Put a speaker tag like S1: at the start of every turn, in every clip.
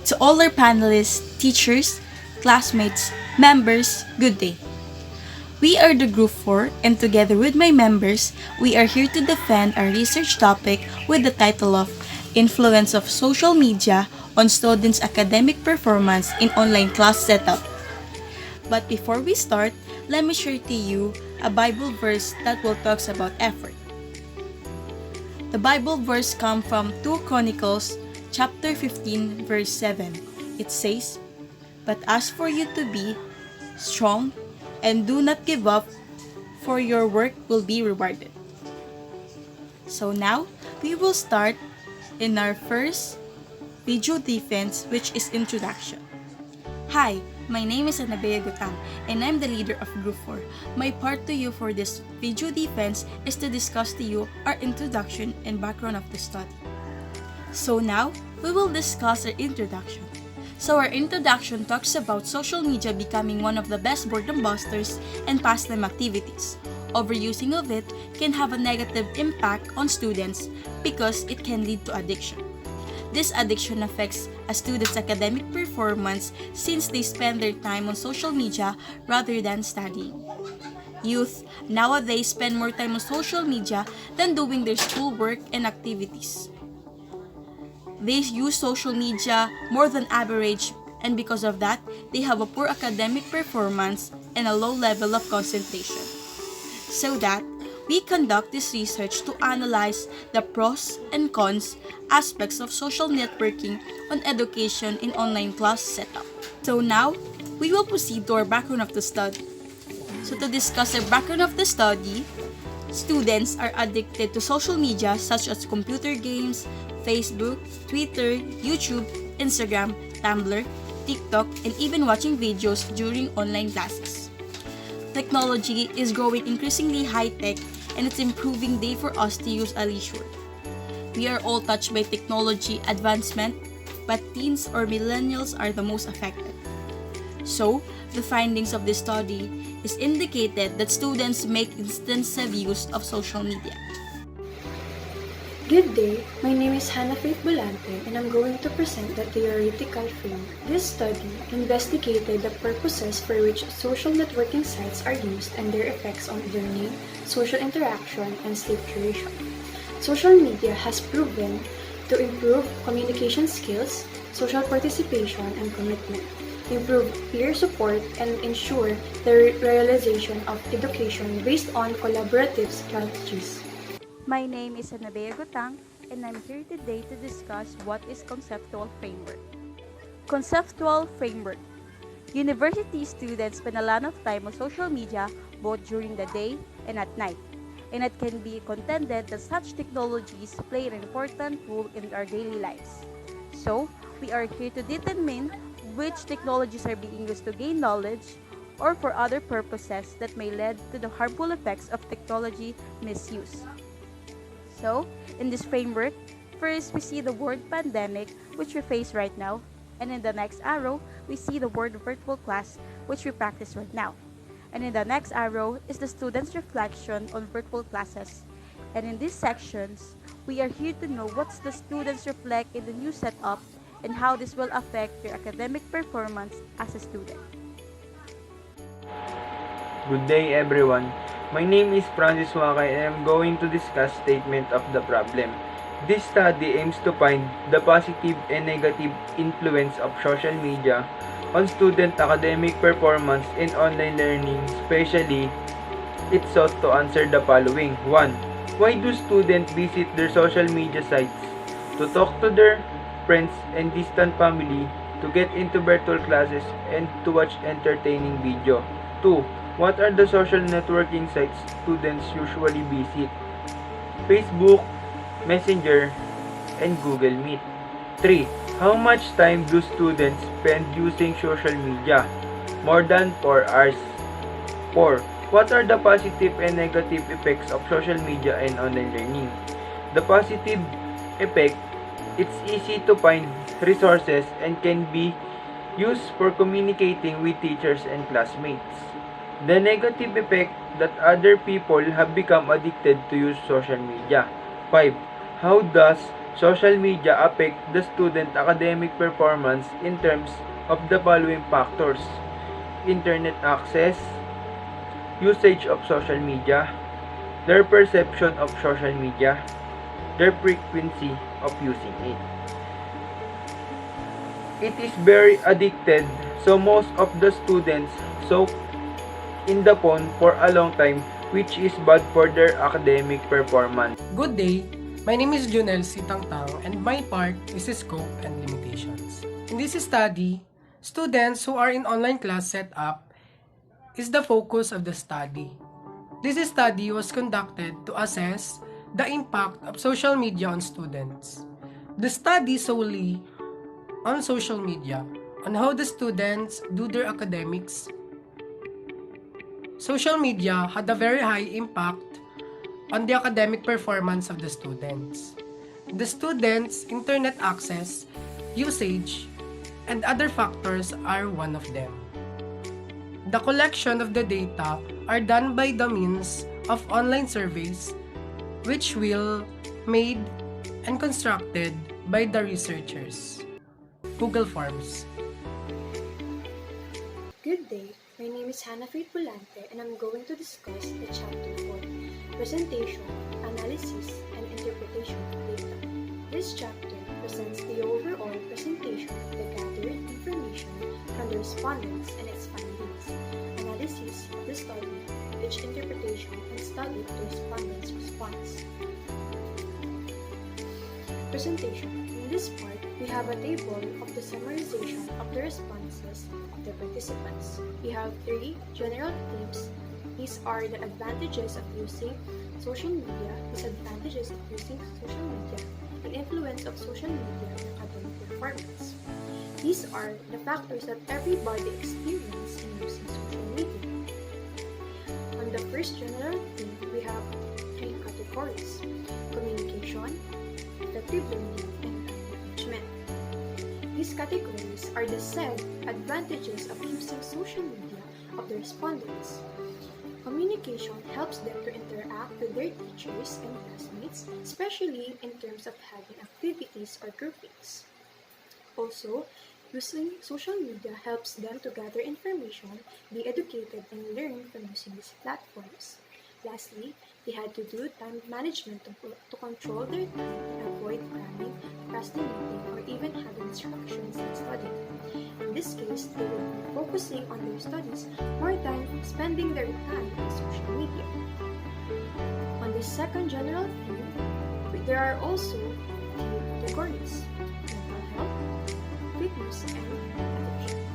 S1: To all our panelists, teachers, classmates, members, good day. We are the Group 4, and together with my members, we are here to defend our research topic with the title of Influence of Social Media on Students' Academic Performance in Online Class Setup. But before we start, let me share to you a Bible verse that will talk about effort. The Bible verse comes from 2 Chronicles chapter 15 verse 7. It says, "But as for you to be strong and do not give up, for your work will be rewarded." So now, we will start in our first video defense, which is introduction. Hi, my name is Anabea Gutang, and I'm the leader of Group 4. My part to you for this video defense is to discuss to you our introduction and background of the study. So now, we will discuss our introduction. So our introduction talks about social media becoming one of the best boredom busters and pastime activities. Overusing of it can have a negative impact on students because it can lead to addiction. This addiction affects a student's academic performance since they spend their time on social media rather than studying. Youth nowadays spend more time on social media than doing their schoolwork and activities. They use social media more than average, and because of that, they have a poor academic performance and a low level of concentration. So that, we conduct this research to analyze the pros and cons aspects of social networking on education in online class setup. So now, we will proceed to our background of the study. So to discuss the background of the study, students are addicted to social media such as computer games, Facebook, Twitter, YouTube, Instagram, Tumblr, TikTok, and even watching videos during online classes. Technology is growing increasingly high-tech, and it's improving day for us to use at leisure. We are all touched by technology advancement, but teens or millennials are the most affected. So, the findings of this study is indicated that students make extensive use of social media.
S2: Good day, my name is Hannah Faith Bolante and I'm going to present the theoretical framework. This study investigated the purposes for which social networking sites are used and their effects on learning, social interaction, and sleep duration. Social media has proven to improve communication skills, social participation, and commitment, improve peer support, and ensure the realization of education based on collaborative strategies.
S3: My name is Anabea Gutang, and I'm here today to discuss what is conceptual framework. Conceptual framework. University students spend a lot of time on social media both during the day and at night, and it can be contended that such technologies play an important role in our daily lives. So, we are here to determine which technologies are being used to gain knowledge or for other purposes that may lead to the harmful effects of technology misuse. So, in this framework, first we see the word pandemic, which we face right now, and in the next arrow, we see the word virtual class, which we practice right now. And in the next arrow is the student's reflection on virtual classes. And in these sections, we are here to know what the students reflect in the new setup and how this will affect their academic performance as a student.
S4: Good day everyone. My name is Francis Wakay and I'm going to discuss statement of the problem. This study aims to find the positive and negative influence of social media on student academic performance in online learning, especially it sought to answer the following. 1. Why do students visit their social media sites? To talk to their friends and distant family, to get into virtual classes, and to watch entertaining video. 2. What are the social networking sites students usually visit? Facebook, Messenger, and Google Meet. 3. How much time do students spend using social media? More than 4 hours. 4. What are the positive and negative effects of social media and online learning? The positive effect, it's easy to find resources and can be used for communicating with teachers and classmates. The negative effect that other people have become addicted to use social media. 5. How does Social media affect the student academic performance in terms of the following factors: internet access, usage of social media, their perception of social media, their frequency of using it. It is very addicted, so most of the students soak in the phone for a long time, which is bad for their academic performance.
S5: Good day, my name is Junel Sitangtang and my part is scope and limitations. In this study, students who are in online class setup is the focus of the study. This study was conducted to assess the impact of social media on students. The study solely on social media, on how the students do their academics. Social media had a very high impact on the academic performance of the students. The students' internet access, usage, and other factors are one of them. The collection of the data are done by the means of online surveys, which will made and constructed by the researchers. Google Forms.
S2: Good day, my name is Hannah Bolante and I'm going to discuss the chapter 4, Presentation, Analysis, and Interpretation of Data. This chapter presents the overall presentation of the gathered information from the respondents and its findings, analysis of the study, its interpretation, and study of the respondents' response. Presentation. In this part, we have a table of the summarization of the responses of the participants. We have 3 general themes. These are the advantages of using social media, disadvantages of using social media, the influence of social media on academic performance. These are the factors that everybody experiences in using social media. On the first general theme, we have 3 categories: communication, effective learning, and time management. These categories are the said advantages of using social media of the respondents. Communication helps them to interact with their teachers and classmates, especially in terms of having activities or groupings. Also, using social media helps them to gather information, be educated, and learn from using these platforms. Lastly, they had to do time management to control their time and avoid cramming, procrastinating, or even having distractions in studying. In this case, they will be focusing on their studies more than spending their time on social media. On the second general theme, there are also 3 categories: mental health, fitness, and addiction.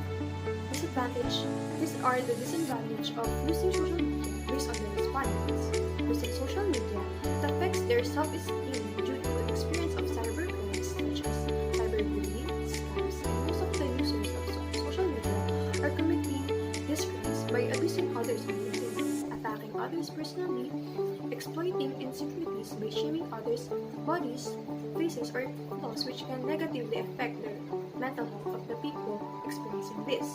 S2: These are the disadvantages of using social media based on the respondents. Using social media, it affects their self-esteem due to the experience of cybercrimes such as cyberbullying, scams, and most of the users of social media are committing these crimes by abusing others publicly, attacking others personally, exploiting insecurities by shaming others' bodies, faces, or flaws, which can negatively affect the mental health of the people experiencing this.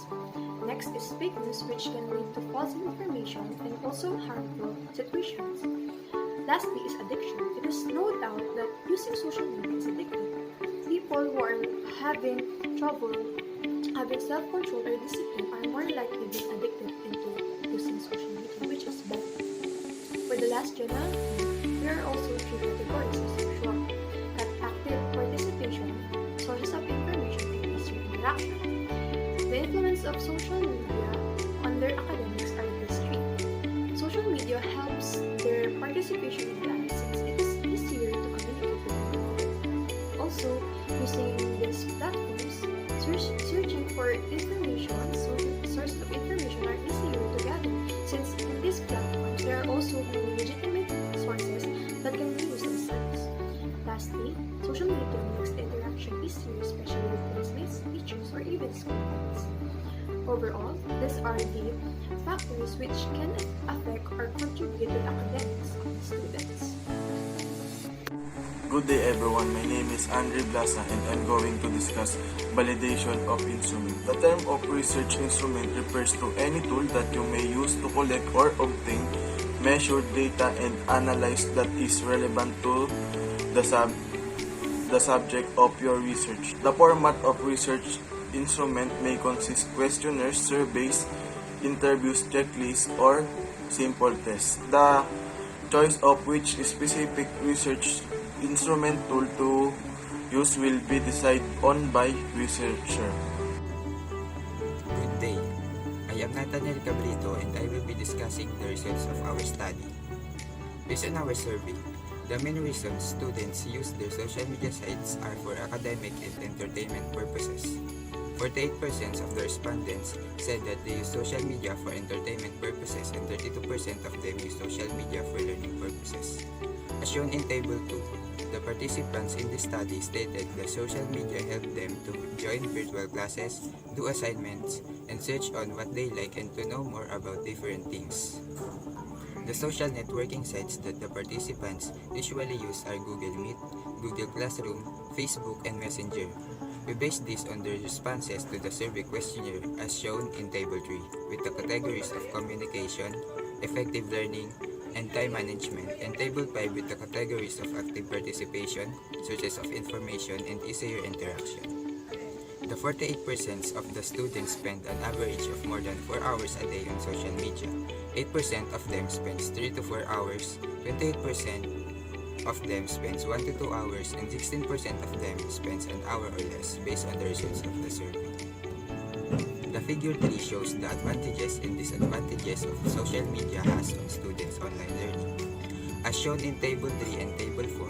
S2: Next is fake news, which can lead to false information and also harmful situations. Lastly is addiction. It is no doubt that using social media is addictive. People who are having trouble having self-control or discipline are more likely being addicted into using social media, which is bad. For the last general theme, there are also 3 categories as usual: active participation, sources of information, and user interaction. The influence of social media on their academics are these 3. Social media helps their participation in class since it is easier to communicate with them. Also, using these platforms, searching for information, sources of information are easier to gather since in these platforms there are also many legitimate sources that can be used as such. Lastly, social media makes the interaction easier, especially with classmates, teachers, or even schoolmates. Overall, these are the factors which can affect or contribute to the academics of the students.
S6: Good day everyone, my name is Andre Blasa and I'm going to discuss validation of instrument. The term of research instrument refers to any tool that you may use to collect or obtain measured data and analyze that is relevant to the the subject of your research. The format of research instrument may consist questionnaires, surveys, interviews, checklists, or simple tests. The choice of which specific research instrument tool to use will be decided on by researcher.
S7: Good day. I am Nathaniel Cabrito and I will be discussing the results of our study. Based on our survey, the main reasons students use their social media sites are for academic and entertainment purposes. 48% of the respondents said that they use social media for entertainment purposes and 32% of them use social media for learning purposes. As shown in Table 2, the participants in the study stated that social media helped them to join virtual classes, do assignments, and search on what they like and to know more about different things. The social networking sites that the participants usually use are Google Meet, Google Classroom, Facebook, and Messenger. We based this on the responses to the survey questionnaire as shown in Table 3, with the categories of communication, effective learning, and time management, and Table 5 with the categories of active participation, sources of information, and easier interaction. The 48% of the students spend an average of more than 4 hours a day on social media. 8% of them spends 3 to 4 hours, 28% of them spends 1 to 2 hours, and 16% of them spends an hour or less based on the results of the survey. The figure 3 shows the advantages and disadvantages of social media has on students' online learning. As shown in Table 3 and Table 4,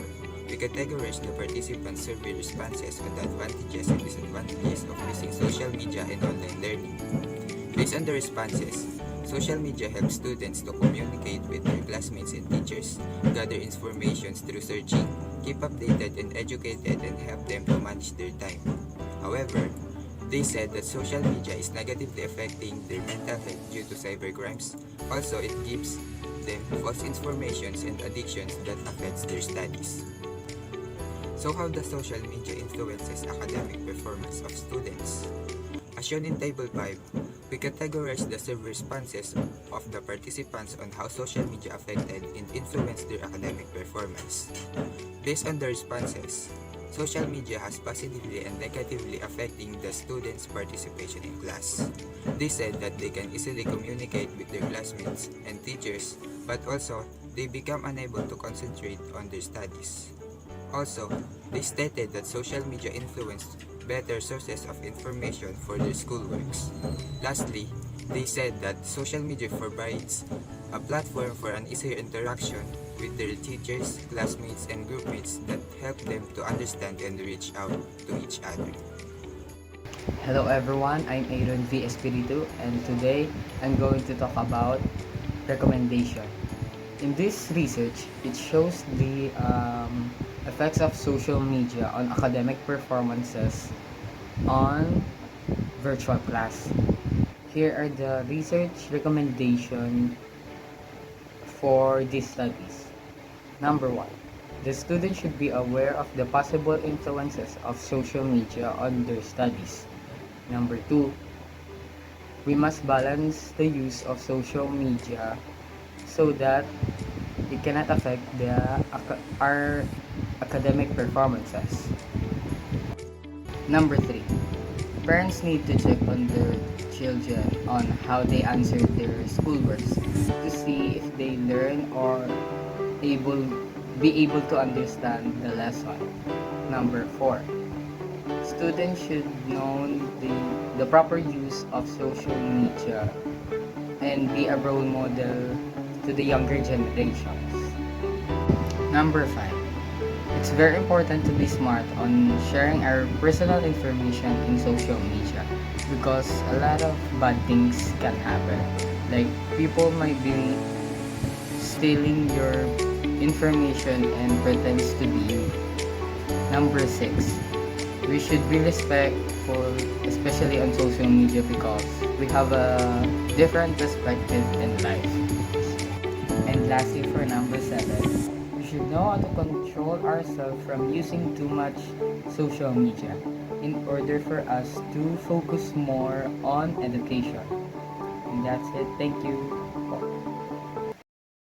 S7: we categorize the participants' survey responses on the advantages and disadvantages of using social media and online learning. Based on the responses, social media helps students to communicate with their classmates and teachers, gather information through searching, keep updated and educated, and help them to manage their time. However, they said that social media is negatively affecting their mental health due to cybercrimes. Also, it gives them false informations and addictions that affects their studies. So how does social media influences academic performance of students? As shown in Table 5, we categorize the survey responses of the participants on how social media affected and influenced their academic performance. Based on the responses, social media has positively and negatively affecting the students' participation in class. They said that they can easily communicate with their classmates and teachers, but also they become unable to concentrate on their studies. Also, they stated that social media influenced better sources of information for their schoolworks. Lastly, they said that social media provides a platform for an easier interaction with their teachers, classmates, and groupmates that help them to understand and reach out to each other.
S8: Hello everyone, I'm Aaron V. Espiritu and today I'm going to talk about recommendation. In this research, it shows the effects of social media on academic performances on virtual class. Here are the research recommendations for these studies. Number 1. The student should be aware of the possible influences of social media on their studies. Number 2. We must balance the use of social media so that it cannot affect our academic performances. Number 3. Parents need to check on their children on how they answer their schoolworks to see if they learn or be able to understand the lesson. Number 4. Students should know the proper use of social media and be a role model to the younger generations. Number 5. It's very important to be smart on sharing our personal information in social media because a lot of bad things can happen. Like people might be stealing your information and pretends to be you. Number 6. We should be respectful, especially on social media because we have a different perspective in life. And lastly, for number 7, we should know how to control ourselves from using too much social media in order for us to focus more on education. And that's it. Thank you.